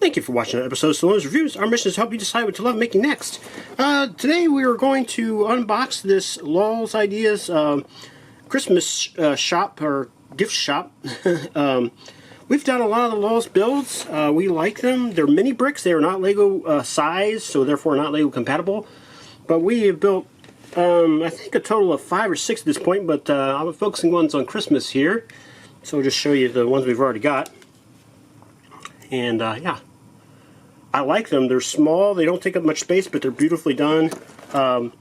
Thank you for watching another episode of Salone's Reviews. Our mission is to help you decide what to love making next. Today we are going to unbox this Lulz Ideas Christmas shop, or gift shop. We've done a lot of the Lulz builds. We like them. They're mini bricks. They are not Lego size, so therefore not Lego compatible. But we have built, I think, a total of 5 or 6 at this point, but I'm focusing ones on Christmas here. So I'll just show you the ones we've already got. And yeah, I like them. They're small, they don't take up much space, but they're beautifully done. And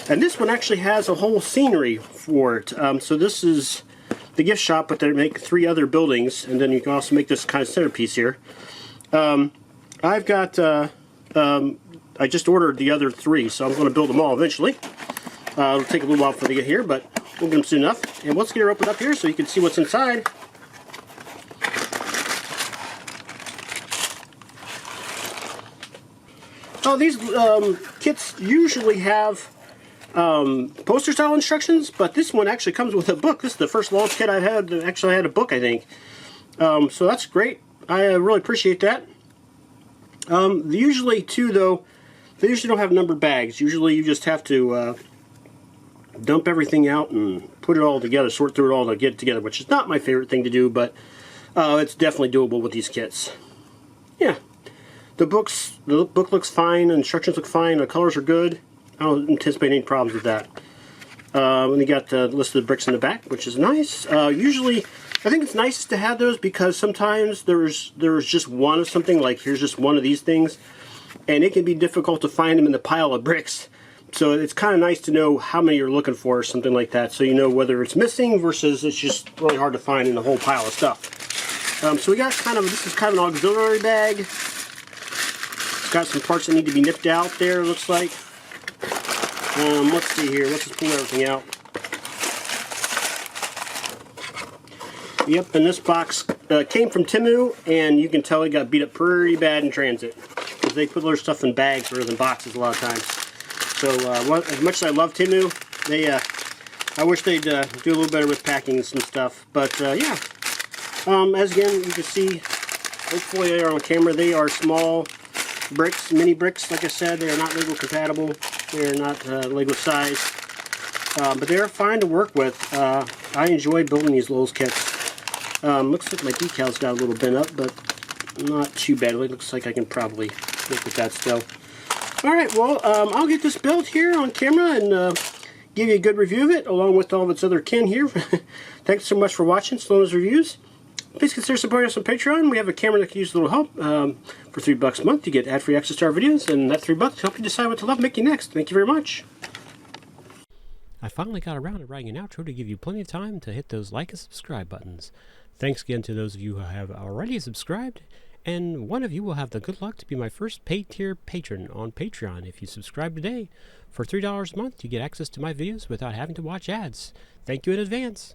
this one actually has a whole scenery for it. So this is the gift shop, but they make 3 other buildings, and then you can also make this kind of centerpiece here. I've got, I just ordered the other 3, so I'm going to build them all eventually. It'll take a little while for them to get here, but we'll get them soon enough. And let's get her opened up here so you can see what's inside. Oh, these kits usually have poster style instructions, but this one actually comes with a book. This is the first Lulz kit I've had that actually had a book, I think. So that's great. I really appreciate that. Usually, too, though, they usually don't have numbered bags. Usually you just have to dump everything out and put it all together, sort through it all to get it together, which is not my favorite thing to do, but it's definitely doable with these kits. Yeah. The book looks fine, instructions look fine, the colors are good. I don't anticipate any problems with that. And you got the list of the bricks in the back, which is nice. Usually, I think it's nice to have those because sometimes there's just one of something, like here's just one of these things, and it can be difficult to find them in the pile of bricks. So it's kind of nice to know how many you're looking for or something like that, so you know whether it's missing versus it's just really hard to find in the whole pile of stuff. So we got this is kind of an auxiliary bag. Got some parts that need to be nipped out there, it looks like. Let's see here. Let's just pull everything out. Yep, and this box came from Temu, and you can tell it got beat up pretty bad in transit. Because they put their stuff in bags rather than boxes a lot of times. So, as much as I love Temu, I wish they'd do a little better with packing some stuff. But, yeah. As again, you can see, hopefully they are on camera, they are small bricks, mini bricks. Like I said, they are not Lego compatible. They are not Lego size, but they are fine to work with. I enjoy building these Lulz kits. Looks like my decals got a little bent up, but not too badly. Looks like I can probably work with that still. Alright, well, I'll get this built here on camera and give you a good review of it, along with all of its other kin here. Thanks so much for watching Salone's Reviews. Please consider supporting us on Patreon. We have a camera that can use a little help. For $3 a month, you get ad-free access to our videos, and that $3 will help you decide what to love making next. Thank you very much. I finally got around to writing an outro to give you plenty of time to hit those like and subscribe buttons. Thanks again to those of you who have already subscribed, and one of you will have the good luck to be my first paid tier patron on Patreon if you subscribe today. For $3 a month, you get access to my videos without having to watch ads. Thank you in advance.